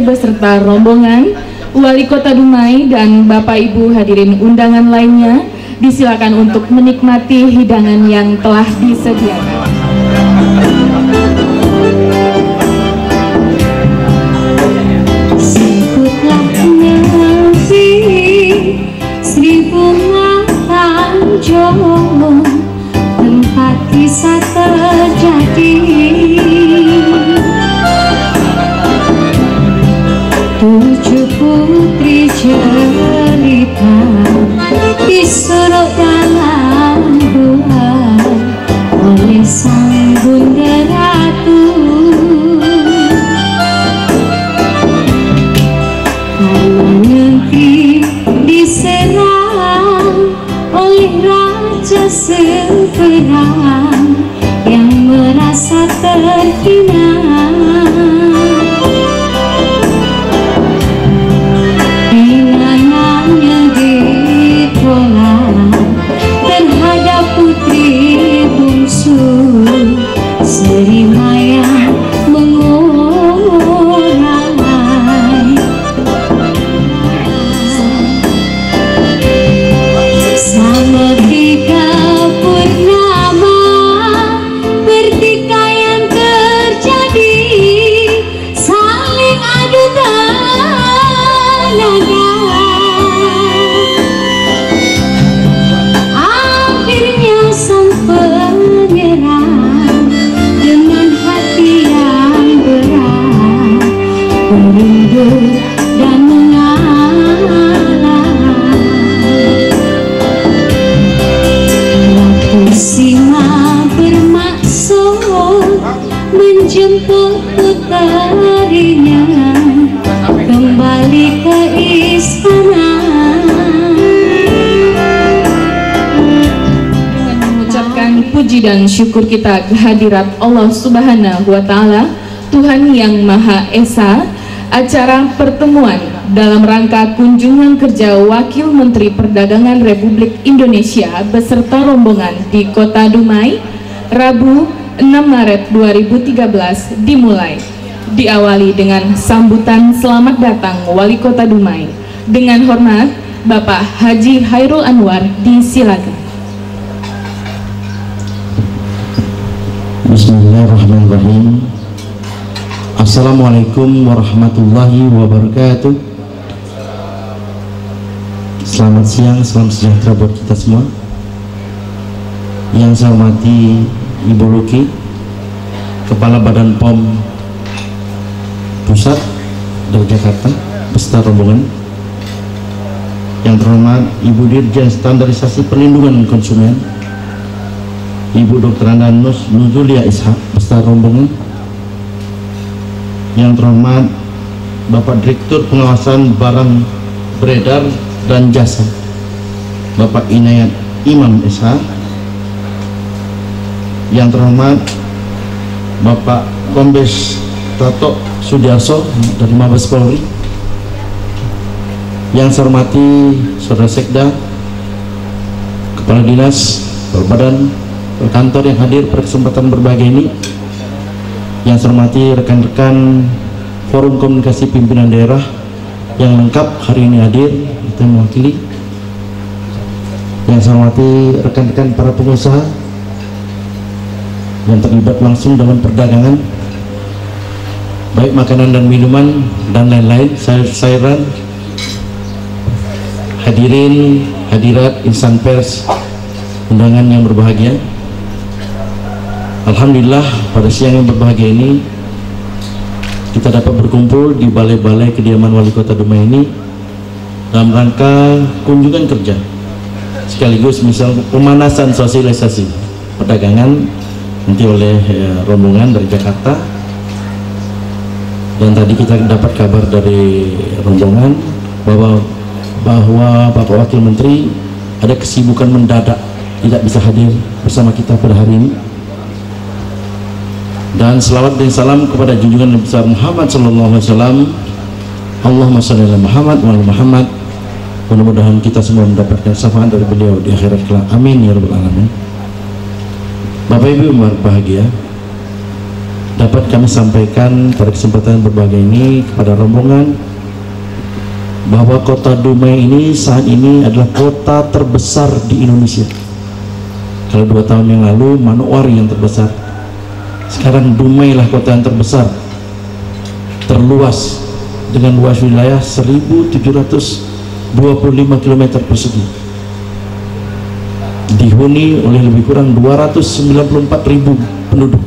beserta rombongan, Wali Kota Dumai dan Bapak Ibu hadirin undangan lainnya disilakan untuk menikmati hidangan yang telah disediakan. Sebutlah Nabi seribu mata jomblo, tempat kisah terjadi. Tujuh putri jelita disuruh dalam doa oleh sang bunda ratu. Karena negeri diserang oleh raja seberang yang merasa terhina. Menjemput puterinya kembali ke istana. Dengan mengucapkan puji dan syukur kita kehadirat Allah Subhanahu wa Ta'ala, Tuhan yang Maha Esa, acara pertemuan dalam rangka kunjungan kerja Wakil Menteri Perdagangan Republik Indonesia beserta rombongan di Kota Dumai, Rabu 6 Maret 2013 dimulai. Diawali dengan sambutan selamat datang Wali Kota Dumai. Dengan hormat, Bapak Haji Hairul Anwar disilakan. Bismillahirrahmanirrahim. Assalamualaikum warahmatullahi wabarakatuh. Selamat siang, salam sejahtera buat kita semua. Yang saya hormati Ibu Luki, Kepala Badan POM Pusat dari Jakarta beserta rombongan. Yang terhormat Ibu Dirjen Standarisasi Perlindungan Konsumen, Ibu Dr. Anda Nuzulia Ishak beserta rombongan. Yang terhormat Bapak Direktur Pengawasan Barang Beredar dan Jasa, Bapak Inayat Imam Ishak. Yang terhormat Bapak Kombes Tato Sudiarso dari Mabes Polri. Yang saya hormati Saudara Sekda, Kepala Dinas, Perbadan, Perkantor yang hadir pada kesempatan berbahagia ini. Yang saya hormati rekan-rekan Forum Komunikasi Pimpinan Daerah yang lengkap hari ini hadir, itu mewakili. Yang saya hormati rekan-rekan para pengusaha yang terlibat langsung dalam perdagangan, baik makanan dan minuman dan lain-lain, sayur-sayuran, hadirin hadirat insan pers, undangan yang berbahagia. Alhamdulillah pada siang yang berbahagia ini kita dapat berkumpul di balai-balai kediaman Wali Kota Dumai ini dalam rangka kunjungan kerja sekaligus misal pemanasan sosialisasi Perdagangan nanti oleh rombongan dari Jakarta. Dan tadi kita dapat kabar dari rombongan bahwa Bapak Wakil Menteri ada kesibukan mendadak, tidak bisa hadir bersama kita pada hari ini. Dan selawat dan salam kepada junjungan Nabi besar Muhammad sallallahu alaihi wasallam. Allahumma shalli ala Muhammad wa ala Muhammad. Mudah-mudahan kita semua mendapatkan syafaat dari beliau di akhirat kelak. Amin ya rabbal alamin. Bapak Ibu yang berbahagia, dapat kami sampaikan pada kesempatan berbahagia ini kepada rombongan bahwa kota Dumai ini saat ini adalah kota terbesar di Indonesia. Kalau 2 tahun yang lalu Manokwari yang terbesar, sekarang Dumai lah kota yang terbesar, terluas dengan luas wilayah 1.725 km persegi, dihuni oleh lebih kurang 294.000 penduduk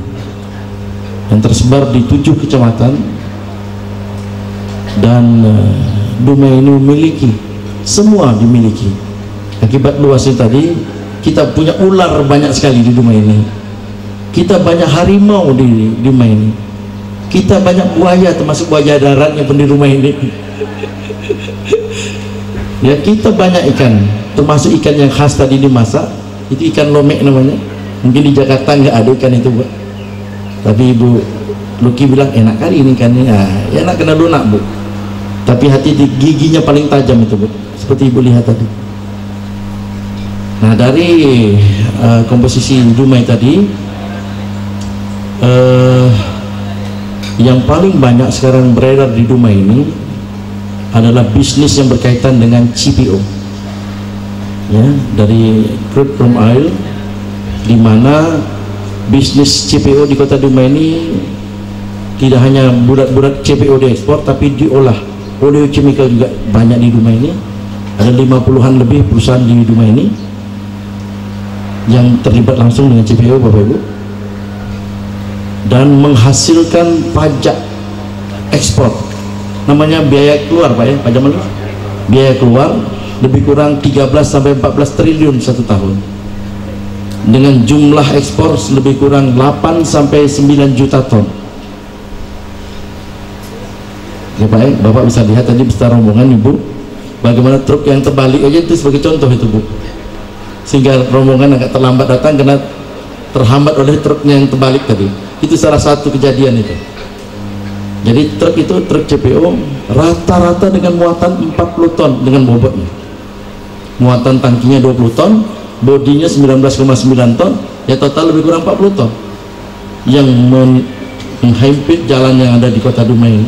yang tersebar di 7 kecamatan. Dan Dumai ini memiliki, semua dimiliki. Akibat luasnya tadi, kita punya ular banyak sekali di Dumai ini, kita banyak harimau di Dumai ini, kita banyak buaya, termasuk buaya daratnya pun di Dumai ini. Ya, kita banyak ikan, termasuk ikan yang khas tadi dimasak, itu ikan lomek namanya. Mungkin di Jakarta nggak ada ikan itu, Bu. Tapi Ibu Luki bilang enak kali ini ikannya. Ya, enak kena lunak, Bu. Tapi hati giginya paling tajam itu, Bu. Seperti Ibu lihat tadi. Nah, dari komposisi Dumai tadi, yang paling banyak sekarang beredar di Dumai ini adalah bisnis yang berkaitan dengan CPO, ya, dari crude palm oil, di mana bisnis CPO di kota Dumai ini tidak hanya bulat-bulat CPO diekspor, tapi diolah. Oleochemical juga banyak di Dumai ini. Ada 50-an lebih perusahaan di Dumai ini yang terlibat langsung dengan CPO, Bapak Ibu, dan menghasilkan pajak ekspor, namanya biaya keluar, Pak, ya, Pak Jamal. Biaya keluar lebih kurang 13-14 triliun satu tahun, dengan jumlah ekspor lebih kurang 8-9 juta ton. Ya, Pak, ya, Bapak bisa lihat tadi beserta rombongan Ibu, bagaimana truk yang terbalik aja itu sebagai contoh itu, Bu, sehingga rombongan agak terlambat datang karena terhambat oleh truknya yang terbalik tadi. Itu salah satu kejadian itu. Jadi truk itu, truk CPO rata-rata dengan muatan 40 ton dengan bobotnya. Muatan tangkinya 20 ton, bodinya 19,9 ton, ya total lebih kurang 40 ton yang menghimpit jalan yang ada di kota Dumai ini.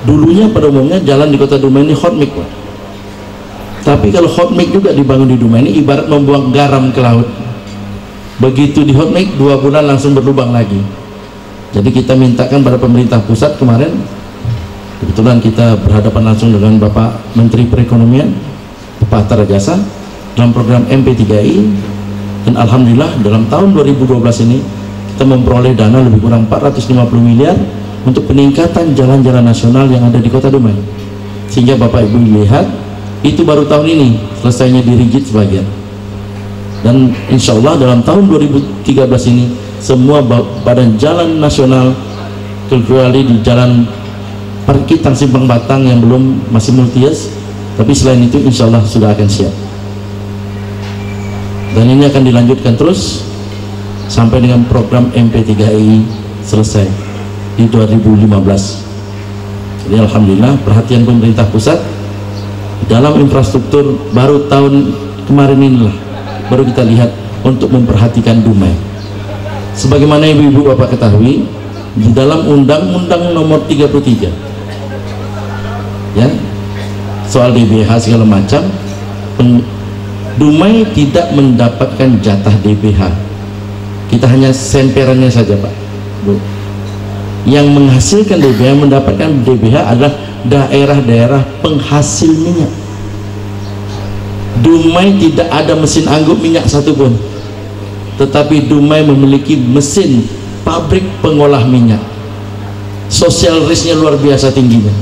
Dulunya pada umumnya jalan di kota Dumai ini hot mix, Pak. Tapi kalau hot mix juga dibangun di Dumai ini ibarat membuang garam ke laut. Begitu di hot mix 2 bulan langsung berlubang lagi. Jadi kita mintakan pada pemerintah pusat kemarin, kebetulan kita berhadapan langsung dengan Bapak Menteri Perekonomian, Bapak Hatta Rajasa, dalam program MP3I, dan alhamdulillah dalam tahun 2012 ini kita memperoleh dana lebih kurang 450 miliar untuk peningkatan jalan-jalan nasional yang ada di kota Dumai. Sehingga Bapak Ibu lihat, itu baru tahun ini selesainya di rigid sebagian. Dan insya Allah dalam tahun 2013 ini semua badan jalan nasional, kecuali di jalan Perkitan Simpang Batang yang belum, masih multias, tapi selain itu insya Allah sudah akan siap. Dan ini akan dilanjutkan terus sampai dengan program MP3I selesai di 2015. Jadi alhamdulillah perhatian pemerintah pusat dalam infrastruktur baru tahun kemarin inilah baru kita lihat untuk memperhatikan Dumai. Sebagaimana Ibu-ibu Bapak ketahui, di dalam Undang-Undang Nomor 33 ya, soal DBH segala macam, Dumai tidak mendapatkan jatah DBH. Kita hanya semperannya saja, Pak, Bu. Yang menghasilkan DBH, mendapatkan DBH adalah daerah-daerah penghasil minyak. Dumai tidak ada mesin angguk minyak satupun, tetapi Dumai memiliki mesin pabrik pengolah minyak. Social risk-nya luar biasa tingginya.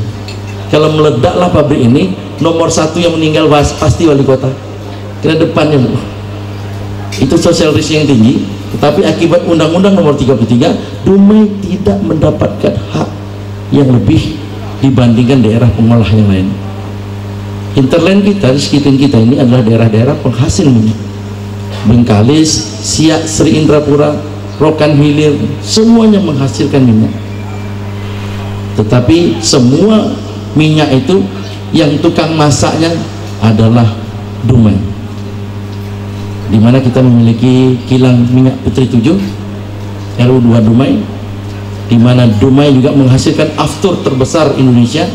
Kalau meledaklah pabrik ini, nomor 1 yang meninggal pasti wali kota, karena depannya, Bu. Itu social risk yang tinggi. Tetapi akibat Undang-Undang Nomor 33, Dumai tidak mendapatkan hak yang lebih dibandingkan daerah pengolah yang lain. Hinterland kita, di sekitar kita ini adalah daerah-daerah penghasil minyak. Bengkalis, Siak, Sri Indrapura, Rokan Hilir, semuanya menghasilkan minyak. Tetapi semua minyak itu yang tukang masaknya adalah Dumai, di mana kita memiliki kilang minyak Putri 7 LU2 Dumai, di mana Dumai juga menghasilkan aftur terbesar Indonesia,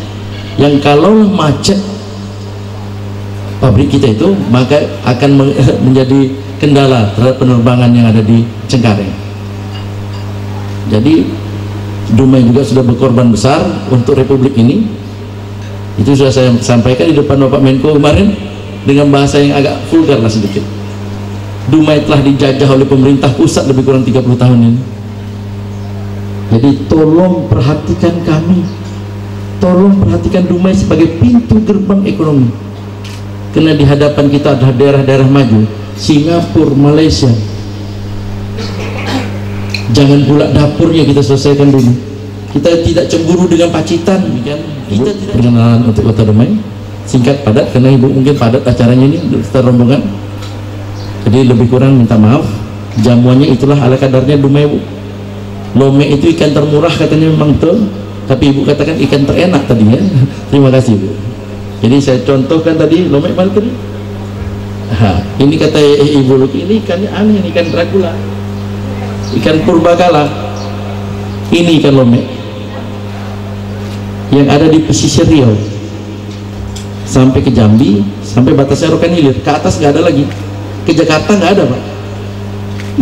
yang kalau macet pabrik kita itu maka akan menjadi kendala terhadap penerbangan yang ada di Cengkareng. Jadi Dumai juga sudah berkorban besar untuk Republik ini. Itu sudah saya sampaikan di depan Bapak Menko kemarin dengan bahasa yang agak vulgar lah sedikit. Dumai telah dijajah oleh pemerintah pusat lebih kurang 30 tahun ini. Jadi tolong perhatikan kami, tolong perhatikan Dumai sebagai pintu gerbang ekonomi, karena di hadapan kita adalah daerah-daerah maju, Singapura, Malaysia. Jangan pula dapurnya kita selesaikan dulu. Kita tidak cemburu dengan Pacitan, kan? Kita tidak. Perkenalan untuk Kota Dumai, singkat padat karena Ibu mungkin padat acaranya ini setelah rombongan. Jadi lebih kurang minta maaf. Jamuannya itulah ala kadarnya Dumai, Bu. Lome itu ikan termurah katanya, memang betul, tapi Ibu katakan ikan terenak tadi ya. Terima kasih, Bu. Jadi saya contohkan tadi lome mana tadi? Ini kata Ibu Luki, ini ikannya aneh, ini ikan Dracula, ikan purbakala. Ini ikan lome yang ada di pesisir Riau sampai ke Jambi, sampai batasnya Rokan Hilir, ke atas nggak ada lagi, ke Jakarta nggak ada, Pak.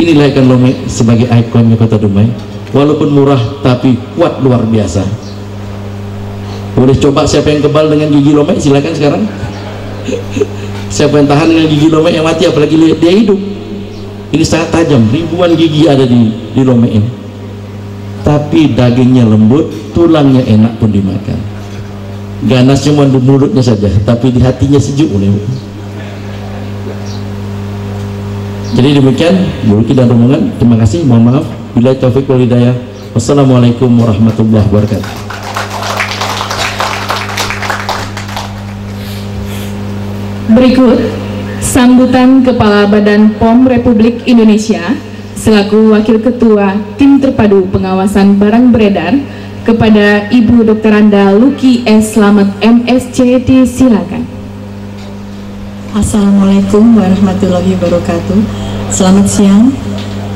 Inilah ikan lome sebagai ikonnya Kota Dumai. Walaupun murah tapi kuat luar biasa. Boleh coba siapa yang kebal dengan gigi lome, silakan sekarang. Siapa yang tahan dengan gigi lome yang mati, apalagi dia hidup. Ini sangat tajam, ribuan gigi ada di lome ini. Tapi dagingnya lembut, tulangnya enak pun dimakan. Ganas cuma di mulutnya saja, tapi di hatinya sejuk. Jadi demikian Bu Luki dan rombongan, terima kasih, mohon maaf. Bila taufik wal hidayah. Wassalamualaikum warahmatullahi wabarakatuh. Berikut sambutan Kepala Badan POM Republik Indonesia selaku Wakil Ketua Tim Terpadu Pengawasan Barang Beredar kepada Ibu Dr. Anda Luki S. Slamet MSc, silakan. Assalamualaikum warahmatullahi wabarakatuh. Selamat siang,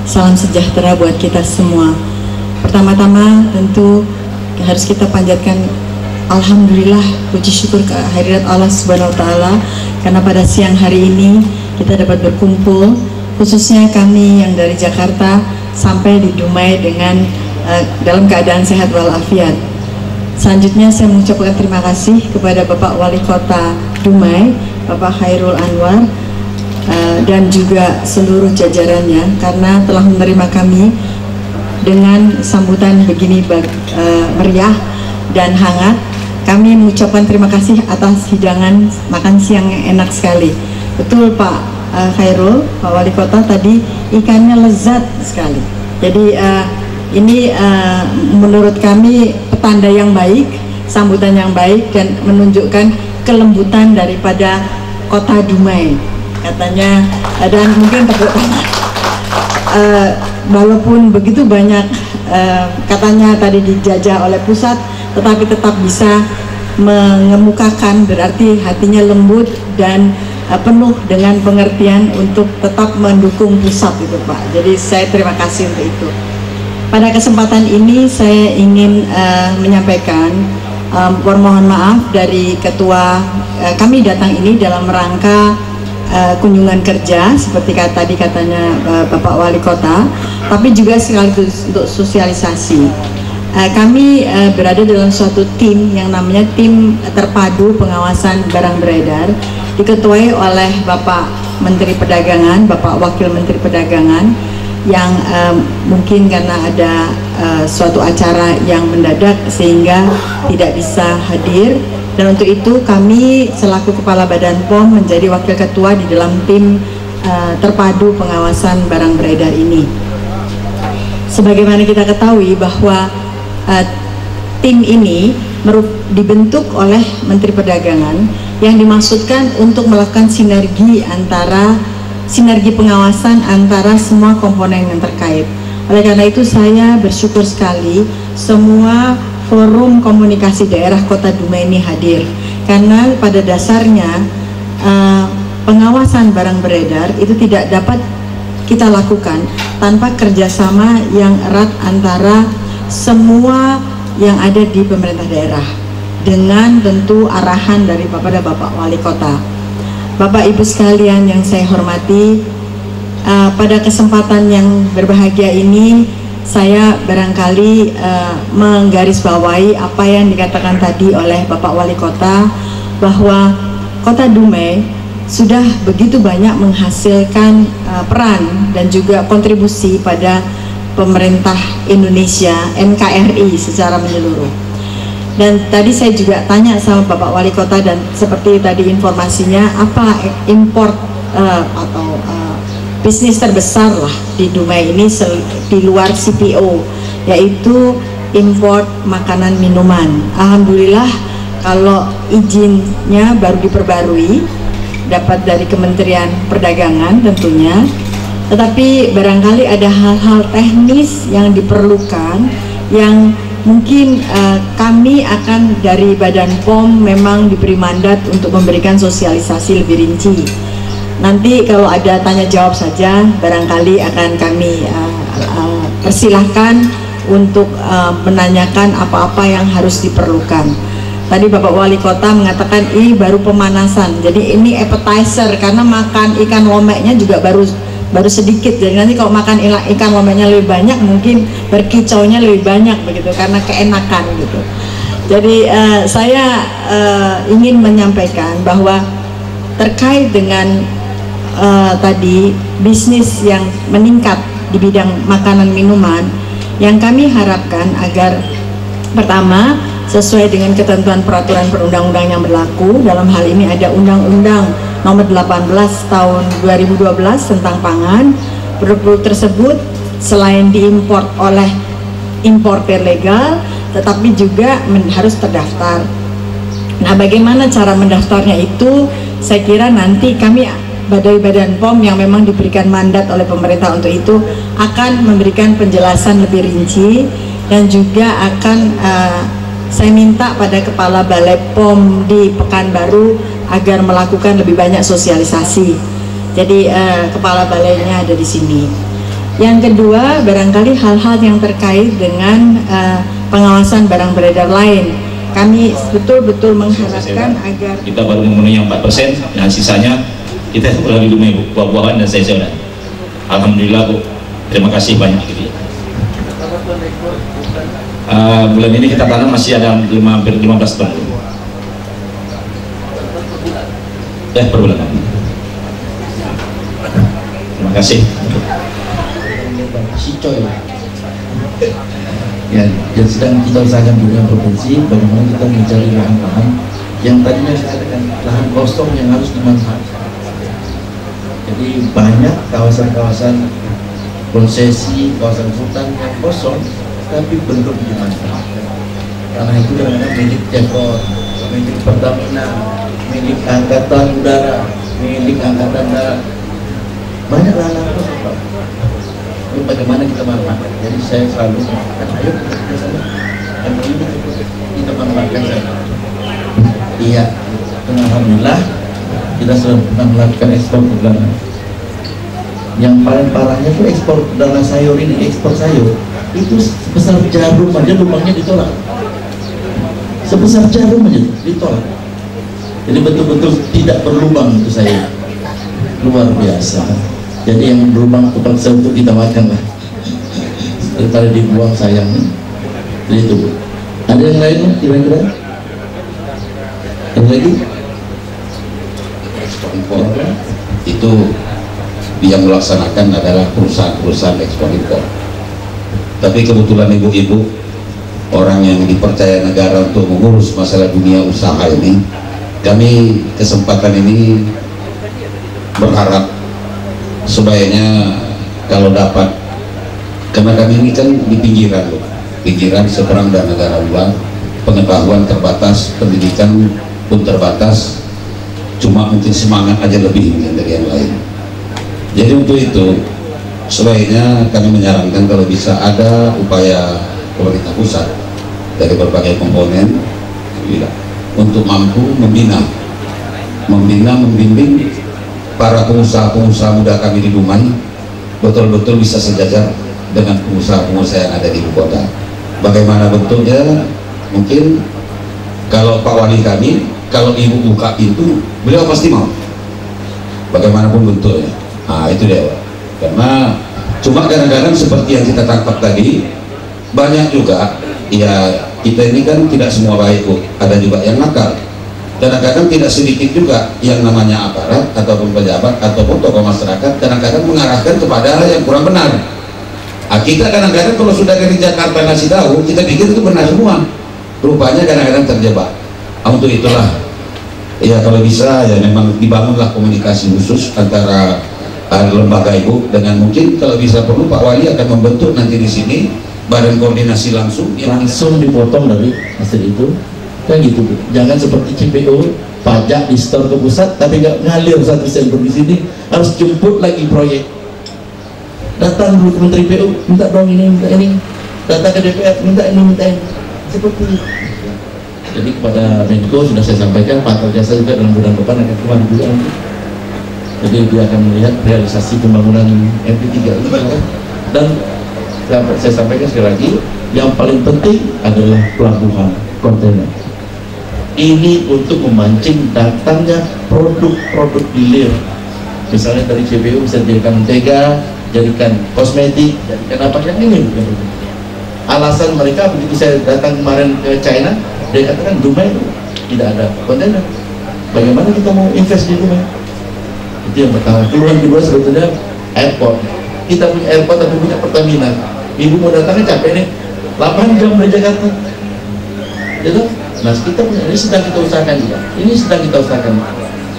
salam sejahtera buat kita semua. Pertama-tama tentu harus kita panjatkan alhamdulillah, puji syukur kehadirat Allah Subhanahu wa taala, karena pada siang hari ini kita dapat berkumpul, khususnya kami yang dari Jakarta sampai di Dumai dengan dalam keadaan sehat walafiat. Selanjutnya saya mengucapkan terima kasih kepada Bapak Wali Kota Dumai, Bapak Khairul Anwar, dan juga seluruh jajarannya karena telah menerima kami dengan sambutan begini meriah dan hangat. Kami mengucapkan terima kasih atas hidangan makan siang yang enak sekali. Betul Pak Khairul, Pak Wali Kota, tadi ikannya lezat sekali. Jadi ini menurut kami petanda yang baik, sambutan yang baik, dan menunjukkan kelembutan daripada Kota Dumai katanya. Dan mungkin tepuk tangan, walaupun begitu banyak katanya tadi dijajah oleh pusat, tetapi tetap bisa mengemukakan, berarti hatinya lembut dan penuh dengan pengertian untuk tetap mendukung pusat itu Pak. Jadi saya terima kasih untuk itu. Pada kesempatan ini saya ingin menyampaikan permohonan maaf dari ketua kami datang ini dalam rangka kunjungan kerja seperti tadi katanya Bapak Wali Kota, tapi juga sekaligus untuk sosialisasi. Kami berada dalam suatu tim yang namanya Tim Terpadu Pengawasan Barang Beredar, diketuai oleh Bapak Menteri Perdagangan, Bapak Wakil Menteri Perdagangan, yang mungkin karena ada suatu acara yang mendadak sehingga tidak bisa hadir, dan untuk itu kami selaku Kepala Badan POM menjadi Wakil Ketua di dalam Tim Terpadu Pengawasan Barang Beredar ini. sebagaimana kita ketahui bahwa tim ini dibentuk oleh Menteri Perdagangan yang dimaksudkan untuk melakukan sinergi pengawasan antara semua komponen yang terkait. Oleh karena itu saya bersyukur sekali semua forum komunikasi daerah Kota Dumai ini hadir, karena pada dasarnya pengawasan barang beredar itu tidak dapat kita lakukan tanpa kerjasama yang erat antara semua yang ada di pemerintah daerah, dengan tentu arahan dari Bapak Wali Kota. Bapak Ibu sekalian yang saya hormati, pada kesempatan yang berbahagia ini saya barangkali menggarisbawahi apa yang dikatakan tadi oleh Bapak Wali Kota, bahwa Kota Dumai sudah begitu banyak menghasilkan peran dan juga kontribusi pada pemerintah Indonesia, NKRI secara menyeluruh. Dan tadi saya juga tanya sama Bapak Wali Kota, dan seperti tadi informasinya, apa import atau bisnis terbesar lah di Dumai ini di luar CPO, yaitu import makanan minuman. Alhamdulillah kalau izinnya baru diperbarui, dapat dari Kementerian Perdagangan tentunya, tetapi barangkali ada hal-hal teknis yang diperlukan yang mungkin kami akan dari Badan POM memang diberi mandat untuk memberikan sosialisasi lebih rinci. Nanti kalau ada tanya jawab saja barangkali akan kami persilahkan untuk menanyakan apa-apa yang harus diperlukan. Tadi Bapak Wali Kota mengatakan ini baru pemanasan, jadi ini appetizer, karena makan ikan lomeknya juga baru sedikit, jadi nanti kalau makan ikan lomeknya lebih banyak mungkin berkicaunya lebih banyak begitu, karena keenakan gitu. Jadi saya ingin menyampaikan bahwa terkait dengan tadi bisnis yang meningkat di bidang makanan minuman, yang kami harapkan agar pertama sesuai dengan ketentuan peraturan perundang-undang yang berlaku. Dalam hal ini ada Undang-Undang Nomor 18 Tahun 2012 tentang pangan. Produk-produk tersebut selain diimpor oleh importer legal, tetapi juga harus terdaftar. Nah, bagaimana cara mendaftarnya itu? Saya kira nanti kami dari Badan POM yang memang diberikan mandat oleh pemerintah untuk itu akan memberikan penjelasan lebih rinci, dan juga akan saya minta pada Kepala Balai POM di Pekanbaru agar melakukan lebih banyak sosialisasi. Jadi Kepala Balainya ada di sini. Yang kedua, barangkali hal-hal yang terkait dengan pengawasan barang beredar lain. Kami betul-betul mengharapkan agar kita baru memenuhi 4%, dan sisanya kita lagi Dumai, Bu, buah-buahan dan sayur-sayuran. Alhamdulillah, Bu. Terima kasih banyak. Bulan ini kita tanam masih ada hampir 15 ton per bulan. Terima kasih. Ya, yang sedang kita usahakan juga provinsi, bagaimana kita mencari lahan-lahan yang tadinya saya katakan lahan kosong yang harus dimanfaatkan. Jadi banyak kawasan-kawasan konsesi, kawasan hutan yang kosong tapi belum dimanfaatkan. Karena itu kadang-kadang milik Jepor, milik Pertamina, milik Angkatan Udara, milik Angkatan Darat, banyak lahan kosong, Pak. Itu bagaimana kita manfaatkan? Jadi saya selalu mengatakan, ayo kita manfaatkan saja. Iya, alhamdulillah kita sudah pernah melakukan ekspor udara. Yang paling parahnya itu ekspor udara sayur ini, ekspor sayur itu sebesar jarum aja lubangnya ditolak, sebesar jarum aja ditolak. Jadi betul-betul tidak berlubang itu sayur, luar biasa. Jadi yang berlubang terpaksa untuk kita makan lah, daripada dibuang sayang. Jadi itu. Ada yang lain kira-kira? Ada lagi? Ekspor impor itu yang melaksanakan adalah perusahaan-perusahaan ekspor impor. Tapi kebetulan ibu-ibu orang yang dipercaya negara untuk mengurus masalah dunia usaha ini, kami kesempatan ini berharap sebaiknya kalau dapat karena kami ini kan di pinggiran loh, pinggiran seberang dan negara luar, pengetahuan terbatas, pendidikan pun terbatas, cuma mungkin semangat aja lebih dari yang lain. Jadi untuk itu sebaiknya kami menyarankan kalau bisa ada upaya pemerintah pusat dari berbagai komponen untuk mampu membimbing para pengusaha-pengusaha muda kami di Dumai betul-betul bisa sejajar dengan pengusaha-pengusaha yang ada di ibu kota. Bagaimana bentuknya? Mungkin kalau Pak Wali kami, kalau ibu buka pintu, beliau pasti mau. Bagaimanapun bentuknya. Nah itu dia, Pak. Karena cuma kadang-kadang seperti yang kita tangkap tadi, banyak juga ya, kita ini kan tidak semua baik, Bu. Ada juga yang nakal. Kadang-kadang tidak sedikit juga yang namanya aparat ataupun pejabat ataupun tokoh masyarakat kadang-kadang mengarahkan kepada hal yang kurang benar. Nah, kita kadang-kadang kalau sudah dari Jakarta ngasih tahu, kita pikir itu benar semua. Rupanya kadang-kadang terjebak. Untuk itulah ya, kalau bisa ya memang dibangunlah komunikasi khusus antara lembaga ibu dengan mungkin kalau bisa perlu Pak Wali akan membentuk nanti di sini badan koordinasi langsung dipotong dari hasil itu kan gitu, Bu. Jangan seperti CPO pajak di store ke pusat tapi nggak ngalir 1 sen di sini, harus jemput lagi proyek. Datang dulu ke Menteri PU, minta dong ini, minta ini, datang ke DPR, minta ini, seperti itu. Jadi kepada Menko sudah saya sampaikan, Pak Terjasa juga dalam bulan depan akan keluar juga. Jadi dia akan melihat realisasi pembangunan MP3 itu. Dan saya sampaikan sekali lagi, yang paling penting adalah pelabuhan kontainer. Ini untuk memancing datangnya produk-produk hilir. Misalnya dari CPO bisa dijadikan mentega, jadikan kosmetik, jadikan apa yang ini. Alasan mereka begitu saya datang kemarin ke China, dia katakan Dumai tidak ada kontainer. Bagaimana kita mau invest di Dumai? Itu yang pertama. Keluhan kedua sebetulnya airport. Kita punya airport tapi punya Pertamina. Ibu mau datangnya capek nih, 8 jam dari Jakarta. Gitu? Nah kita punya, ini sedang kita usahakan juga. Ini sedang kita usahakan,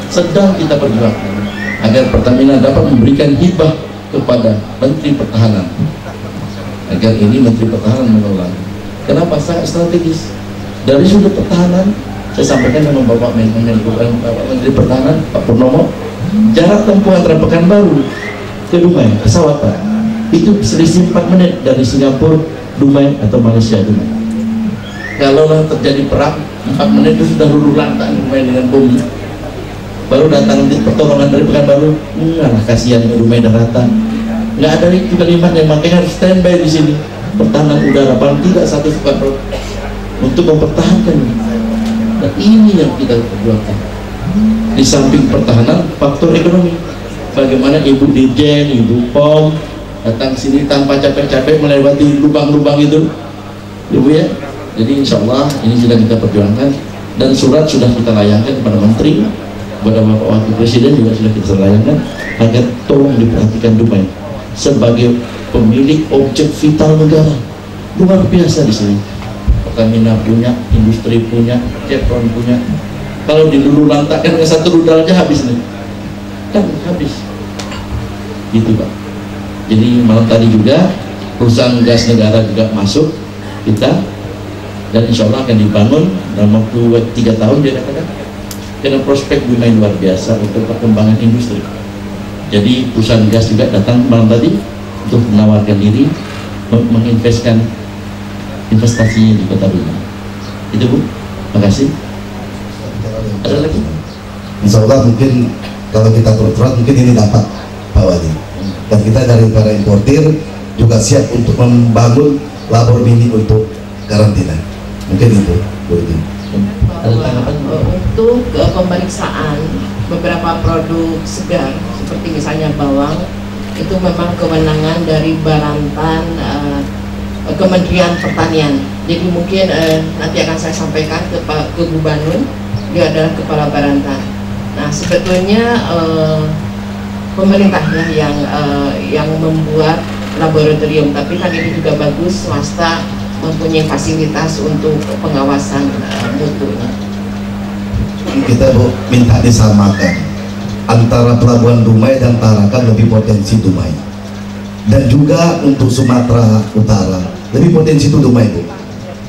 sedang kita perjuangkan agar Pertamina dapat memberikan hibah kepada Menteri Pertahanan, agar ini Menteri Pertahanan mengelola. Kenapa? Sangat strategis. Dari sudut pertahanan, saya sampaikan dengan Bapak Menteri Pertahanan Pak Purnomo, jarak tempuh antara Pekanbaru ke Dumai pesawat itu selisih 4 menit dari Singapura Dumai atau Malaysia Dumai. Kalau terjadi perang 4 menit itu sudah luluh lantak Dumai dengan bom. Baru datang di pertolongan dari Pekanbaru, kasihan Dumai daratan. Nggak ada itu kalimat yang makanya harus standby di sini. Pertahanan udara paling tidak 1 skadron untuk mempertahankan. Dan ini yang kita perjuangkan. Di samping pertahanan, faktor ekonomi. Bagaimana Ibu Dirjen, Ibu POM datang sini tanpa capek-capek melewati lubang-lubang itu, Ibu ya. Jadi insya Allah ini sudah kita perjuangkan, dan surat sudah kita layangkan kepada Menteri, kepada Bapak Wakil Presiden juga sudah kita layangkan agar tolong diperhatikan Dumai sebagai pemilik objek vital negara. Luar biasa di sini. Pertamina punya, industri punya, Chevron punya. Kalau diluluh lantakkan dengan 1 rudal aja habis nih, kan habis. Gitu Pak. Jadi malam tadi juga perusahaan gas negara juga masuk kita, dan insya Allah akan dibangun dalam waktu 3 tahun dia katakan. Karena prospek Dumai luar biasa untuk perkembangan industri. Jadi perusahaan gas juga datang malam tadi untuk menawarkan diri menginvestkan investasinya di kota Dumai. Itu Bu, makasih. Ada lagi? Insya Allah mungkin kalau kita berperan mungkin ini dapat Pak Wali. Dan kita dari para importir juga siap untuk membangun labor mini untuk karantina. Mungkin itu Bu. Untuk pemeriksaan beberapa produk segar seperti misalnya bawang, itu memang kewenangan dari Barantan Kementerian Pertanian. Jadi mungkin nanti akan saya sampaikan ke Bu Banun, dia adalah Kepala Barantan. Nah sebetulnya pemerintahnya yang membuat laboratorium, tapi kan ini juga bagus swasta mempunyai fasilitas untuk pengawasan mutunya. Kita Bu minta disamakan antara Pelabuhan Dumai dan Tarakan, lebih potensi Dumai. dan juga untuk Sumatera Utara lebih potensi itu Dumai Bu.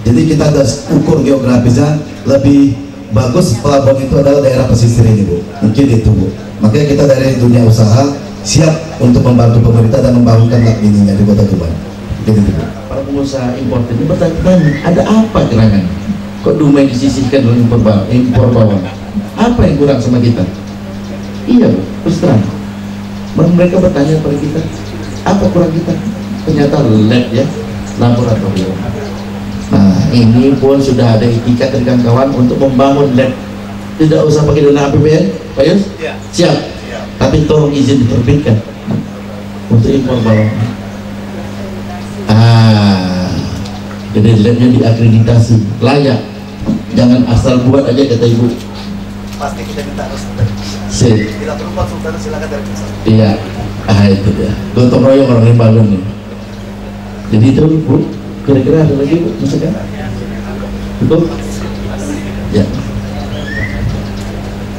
Jadi kita ada ukur geografisnya lebih bagus. Pelabuhan itu adalah daerah pesisir ini Bu, mungkin itu Bu. Makanya kita dari dunia usaha siap untuk membantu pemerintah dan membangunkan hak ininya di Kota Dumai. Gitu Bu. Para pengusaha impor ini bertanya-tanya, ada apa gerangan? Kok Dumai disisihkan dalam impor bawang? Apa yang kurang sama kita? Iya Bu, terus terang. Mereka bertanya kepada kita, apa kurang kita? Ternyata lab ya, laboratorium. Nah ini pun sudah ada itikat dari kawan-kawan untuk membangun lab. Tidak usah pakai dana APBN, Pak Yus? Ya. Siap. Ya. Tapi tolong izin diterbitkan untuk impor bawang. Jadi labnya diakreditasi, layak. Jangan asal buat aja kata Ibu. Pasti kita minta harus. Bila perlu konsultan silakan dari pusat. Iya. Itu dia. Gotong royong orang yang bangun nih. Jadi itu Bu, kira-kira ada lagi Bu, misalkan? Betul? Ya.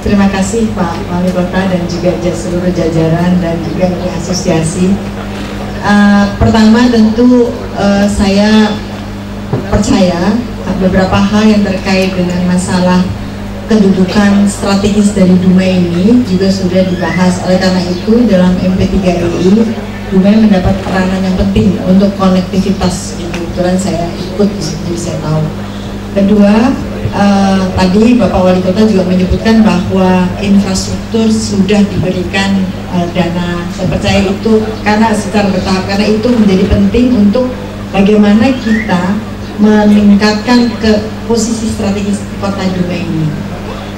Terima kasih Pak Wali Kota dan juga seluruh jajaran dan juga dari asosiasi. Pertama tentu saya percaya beberapa hal yang terkait dengan masalah kedudukan strategis dari Dumai ini juga sudah dibahas. Oleh karena itu dalam MP3RI Dumai mendapat peranan yang penting untuk konektivitas. Kebetulan saya ikut, jadi saya tahu. Kedua, tadi Bapak Wali Kota juga menyebutkan bahwa infrastruktur sudah diberikan dana. Saya percaya itu karena secara bertahap, karena itu menjadi penting untuk bagaimana kita meningkatkan ke posisi strategis kota Dumai ini.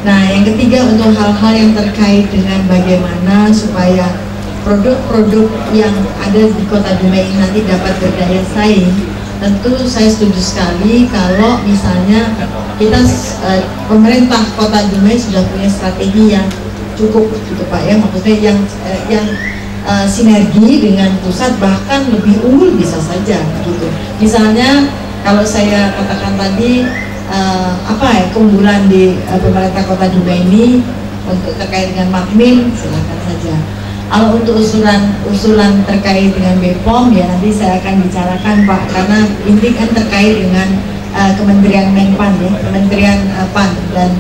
Nah, yang ketiga untuk hal-hal yang terkait dengan bagaimana supaya produk-produk yang ada di kota Dumai ini nanti dapat berdaya saing. Tentu saya setuju sekali kalau misalnya kita pemerintah kota Dumai sudah punya strategi yang cukup gitu Pak ya, maksudnya yang sinergi dengan pusat bahkan lebih unggul bisa saja gitu. Misalnya kalau saya katakan tadi keunggulan di pemerintah kota Dumai ini untuk terkait dengan Makmin, silakan saja. Kalau untuk usulan terkait dengan BPOM ya nanti saya akan bicarakan Pak, karena ini kan terkait dengan Kementerian Menpan ya, Kementerian PAN dan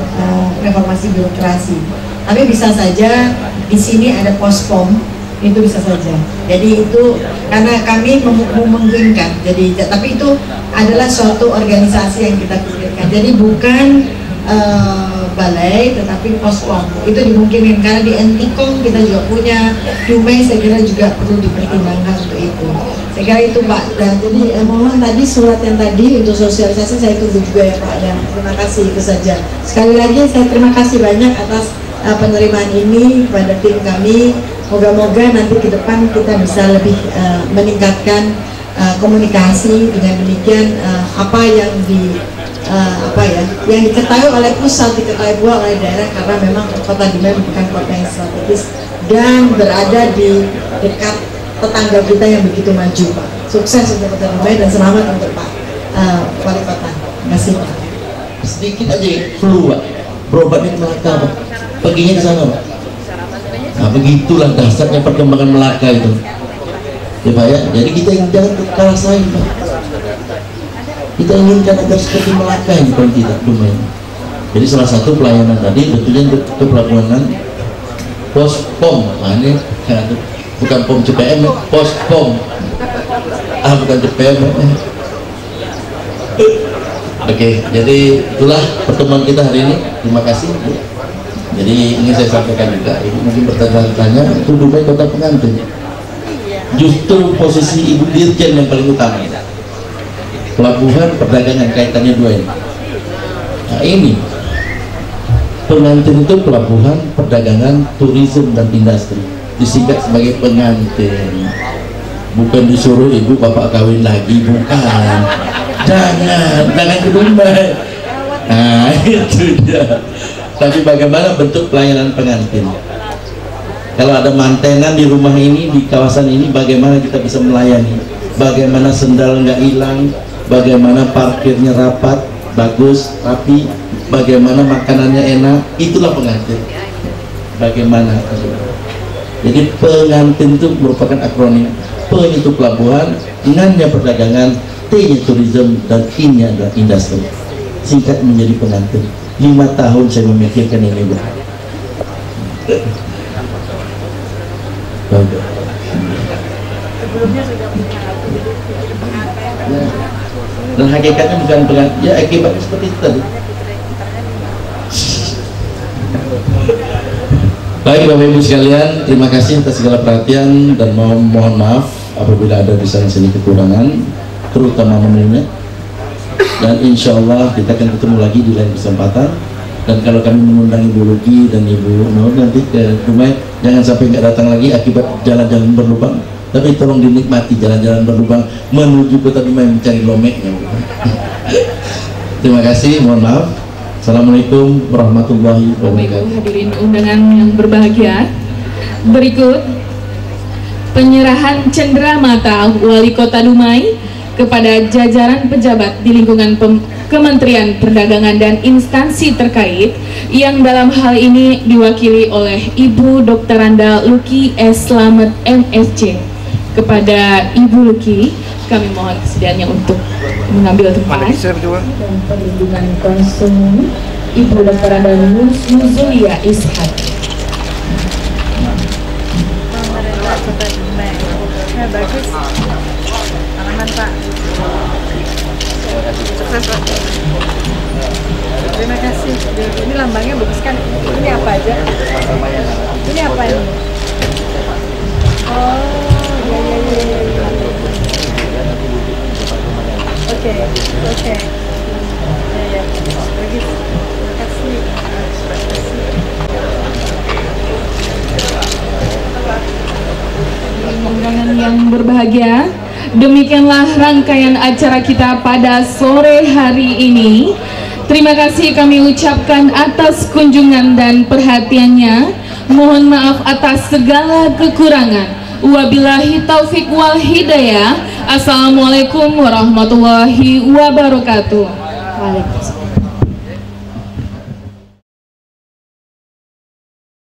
Reformasi Birokrasi. Tapi bisa saja di sini ada pospom, itu bisa saja. Jadi itu karena kami memungkinkan. Jadi tapi itu adalah suatu organisasi yang kita pikirkan. Jadi bukan balai tetapi pospom itu dimungkinkan karena di Antikong kita juga punya. Dumai saya kira juga perlu dipertimbangkan untuk itu. Saya kira itu Pak. Dan jadi mohon tadi surat yang tadi untuk sosialisasi saya tunggu juga ya Pak, dan terima kasih. Itu saja. Sekali lagi saya terima kasih banyak atas penerimaan ini kepada tim kami. Moga-moga nanti ke depan kita bisa lebih meningkatkan komunikasi. Dengan demikian apa yang yang diketahui oleh pusat diketahui pula oleh daerah, karena memang kota Dumai bukan kota yang strategis dan berada di dekat tetangga kita yang begitu maju Pak. Sukses untuk kota Dumai dan selamat untuk Pak Wali Kota. Terima kasih Pak. Sedikit aja flu Pak, berobatnya ke Melaka Pak, perginya ke sana Pak. Nah begitulah dasarnya perkembangan Melaka itu ya Pak ya. Jadi kita jangan kalah saing Pak. Kita inginkan agar seperti Melaka yang bukan kita Dumai. Jadi salah satu pelayanan tadi betulnya untuk ke pelabuhan pos pom. Nah ini bukan pom CPM, pos pom. Bukan CPM. Oke, jadi itulah pertemuan kita hari ini. Terima kasih Bu. Jadi ini saya sampaikan juga, Ibu mungkin bertanya-tanya, itu Dumai kota pengantin. Justru posisi Ibu Dirjen yang paling utama. Pelabuhan, perdagangan, kaitannya dua ini. Nah ini pengantin itu pelabuhan, perdagangan, turisme dan industri. Disingkat sebagai pengantin. Bukan disuruh ibu bapak kawin lagi, bukan. Jangan ke Dumai. Nah itu dia. Tapi bagaimana bentuk pelayanan pengantin? Kalau ada mantenan di rumah ini, di kawasan ini, bagaimana kita bisa melayani? Bagaimana sendal nggak hilang? Bagaimana parkirnya rapat, bagus, rapi? Bagaimana makanannya enak? Itulah pengantin. Bagaimana? Jadi pengantin itu merupakan akronim P itu pelabuhan, N-nya perdagangan, T-nya tourism, dan I-nya adalah industri. Singkat menjadi pengantin. 5 tahun saya memikirkan ini, Bu. Dan hakikatnya bukan pengantin, ya akibatnya seperti itu tadi. Baik Bapak Ibu sekalian, terima kasih atas segala perhatian dan mohon maaf apabila ada di sana sini kekurangan, terutama menunya. Dan insya Allah kita akan ketemu lagi di lain kesempatan. Dan kalau kami mengundang Ibu Luki dan Ibu Nur nanti ke rumah, jangan sampai nggak datang lagi akibat jalan-jalan berlubang. Tapi tolong dinikmati jalan-jalan berlubang menuju kota Dumai mencari lomeknya. Terima kasih, mohon maaf. Assalamualaikum warahmatullahi wabarakatuh. Hadirin undangan yang berbahagia, berikut penyerahan cenderamata Wali Kota Dumai kepada jajaran pejabat di lingkungan Kementerian Perdagangan dan instansi terkait yang dalam hal ini diwakili oleh Ibu Dr. Randa Luki S. Slamet MSc. Kepada Ibu Luki, kami mohon kesediaannya untuk mengambil tempat dan perlindungan konsumen Ibu Dr. Randa Nuzulia Ishak. Bagus. Salaman Pak. Sukses Pak. Terima kasih. Ini lambangnya bagus kan. Ini apa aja? Ini apa ini? Oh, ya. Oke. Ya. Bagus. Terima kasih. Undangan yang berbahagia, demikianlah rangkaian acara kita pada sore hari ini. Terima kasih kami ucapkan atas kunjungan dan perhatiannya. Mohon maaf atas segala kekurangan. Wabillahi taufik wal hidayah. Assalamualaikum warahmatullahi wabarakatuh. Waalaikumsalam.